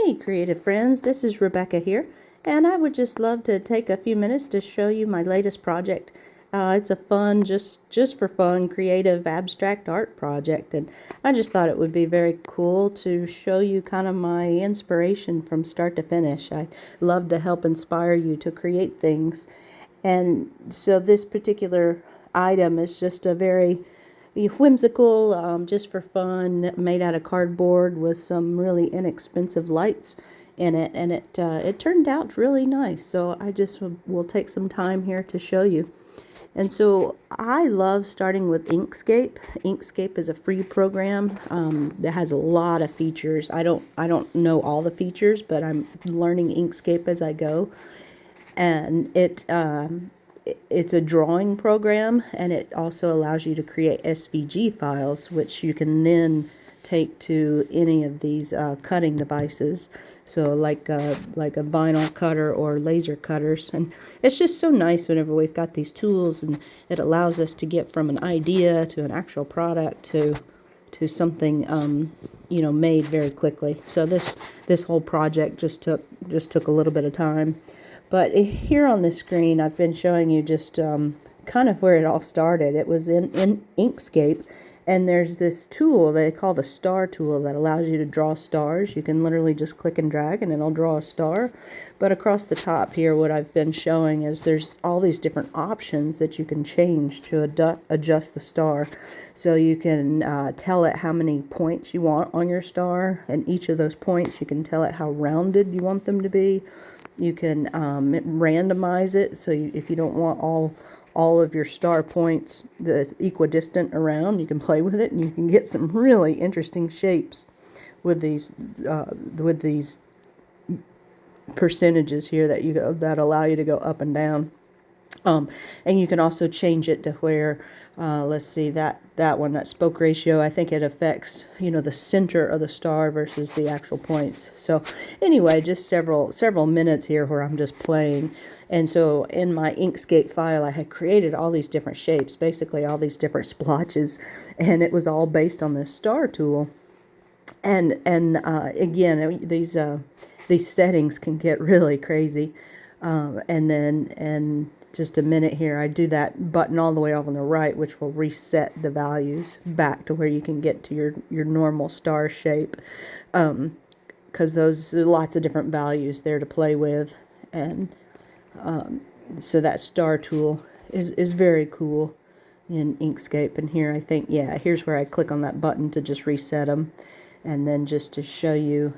Hey creative friends, this is Rebecca here, and I would just love to take a few minutes to show you my latest project. It's a fun, just for fun, creative abstract art project, and I just thought it would be very cool to show you kind of my inspiration from start to finish. I love to help inspire you to create things, and so this particular item is just a very whimsical, just for fun, made out of cardboard with some really inexpensive lights in it, and it turned out really nice. So I just will take some time here to show you. And so I love starting with Inkscape. Inkscape is a free program that has a lot of features. I don't know all the features, but I'm learning Inkscape as I go, and it's a drawing program, and it also allows you to create SVG files, which you can then take to any of these cutting devices, so like a vinyl cutter or laser cutters. And it's just so nice whenever we've got these tools, and it allows us to get from an idea to an actual product to something made very quickly. So this whole project just took a little bit of time. But here on the screen, I've been showing you just kind of where it all started. It was in Inkscape, and there's this tool they call the star tool that allows you to draw stars. You can literally just click and drag, and it'll draw a star. But across the top here, what I've been showing is there's all these different options that you can change to adjust the star. So you can tell it how many points you want on your star, and each of those points you can tell it how rounded you want them to be. You can randomize it, so if you don't want all of your star points the equidistant around, you can play with it, and you can get some really interesting shapes with these percentages here that allow you to go up and down. And you can also change it to where, let's see, that one, that spoke ratio, I think it affects, the center of the star versus the actual points. So anyway, just several minutes here where I'm just playing. And so in my Inkscape file, I had created all these different shapes, basically all these different splotches, and it was all based on this star tool. And again, these settings can get really crazy. And just a minute here, I do that button all the way off on the right, which will reset the values back to where you can get to your normal star shape, because those are lots of different values there to play with. And so that star tool is very cool in Inkscape. And here I think, yeah, here's where I click on that button to just reset them, and then just to show you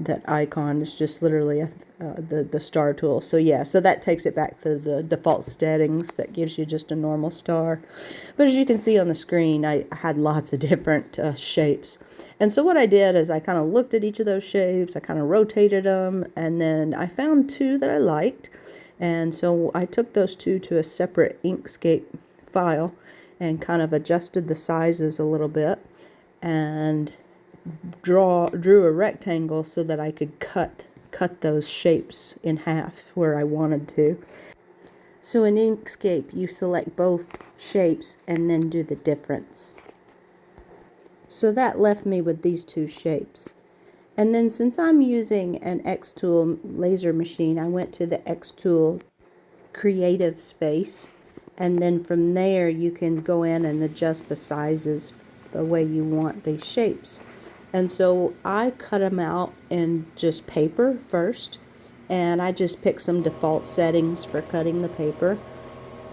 that icon is just literally the star tool. So yeah, so that takes it back to the default settings. That gives you just a normal star. But as you can see on the screen, I had lots of different shapes. And so what I did is I kind of looked at each of those shapes, I kind of rotated them, and then I found two that I liked. And so I took those two to a separate Inkscape file and kind of adjusted the sizes a little bit, and drew a rectangle so that I could cut those shapes in half where I wanted to. So in Inkscape, you select both shapes and then do the difference. So that left me with these two shapes. And then since I'm using an X-Tool laser machine, I went to the X-Tool creative space, and then from there you can go in and adjust the sizes the way you want these shapes. And so I cut them out in just paper first, and I just picked some default settings for cutting the paper,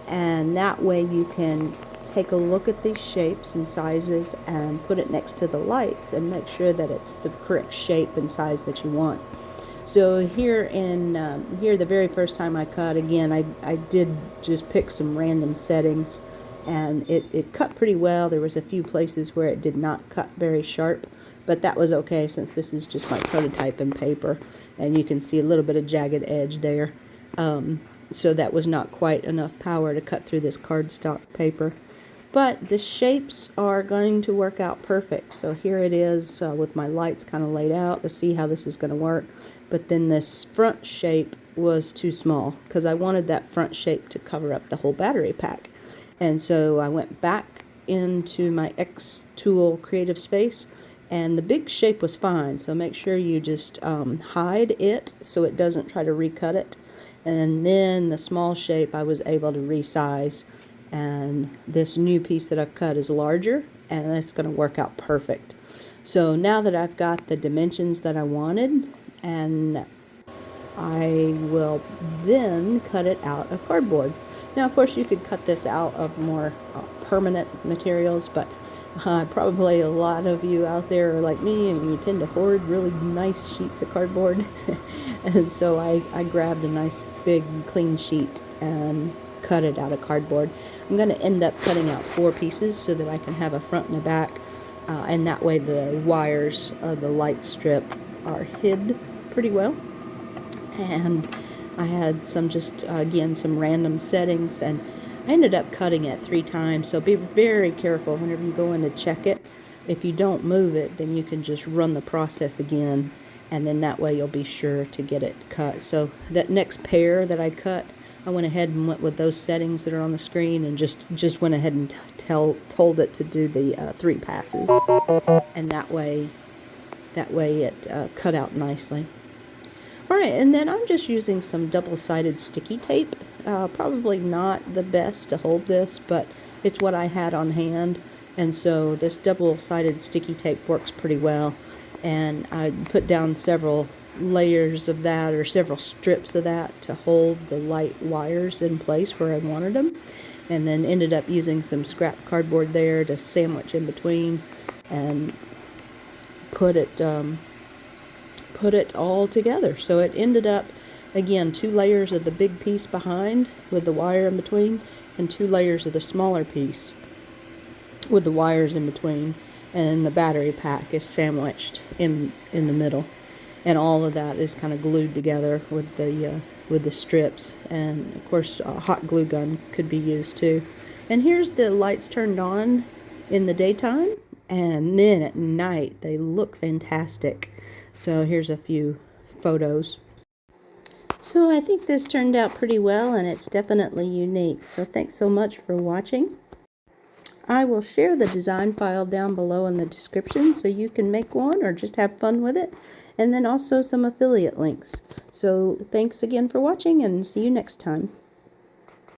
and that way you can take a look at these shapes and sizes and put it next to the lights and make sure that it's the correct shape and size that you want. So here the very first time I cut, again, I did just pick some random settings, and it cut pretty well. There was a few places where it did not cut very sharp, but that was okay since this is just my prototype in paper, and you can see a little bit of jagged edge there. So that was not quite enough power to cut through this cardstock paper. But the shapes are going to work out perfect. So here it is with my lights kind of laid out to see how this is going to work. But then this front shape was too small because I wanted that front shape to cover up the whole battery pack. And so I went back into my X-Tool creative space And the big shape was fine, so make sure you just hide it so it doesn't try to recut it. And then the small shape I was able to resize, and this new piece that I've cut is larger, and it's going to work out perfect. So now that I've got the dimensions that I wanted, and I will then cut it out of cardboard. Now, of course, you could cut this out of more permanent materials, but probably a lot of you out there are like me and you tend to hoard really nice sheets of cardboard. And so I grabbed a nice big clean sheet and cut it out of cardboard. I'm going to end up cutting out 4 pieces so that I can have a front and a back, and that way the wires of the light strip are hid pretty well. And I had some just, again, some random settings, and I ended up cutting it 3 times, so be very careful whenever you go in to check it. If you don't move it, then you can just run the process again, and then that way you'll be sure to get it cut. So that next pair that I cut, I went ahead and went with those settings that are on the screen, and just went ahead and told it to do the 3 passes, and that way it cut out nicely. Alright, and then I'm just using some double-sided sticky tape. Probably not the best to hold this, but it's what I had on hand, and so this double-sided sticky tape works pretty well. And I put down several layers of that, or several strips of that, to hold the light wires in place where I wanted them, and then ended up using some scrap cardboard there to sandwich in between and put it all together. So it ended up, again, 2 layers of the big piece behind with the wire in between, and 2 layers of the smaller piece with the wires in between, and the battery pack is sandwiched in the middle, and all of that is kind of glued together with the strips. And of course a hot glue gun could be used too. And here's the lights turned on in the daytime, and then at night they look fantastic. So here's a few photos. So I think this turned out pretty well, and it's definitely unique. So thanks so much for watching. I will share the design file down below in the description so you can make one or just have fun with it, and then also some affiliate links. So thanks again for watching, and see you next time.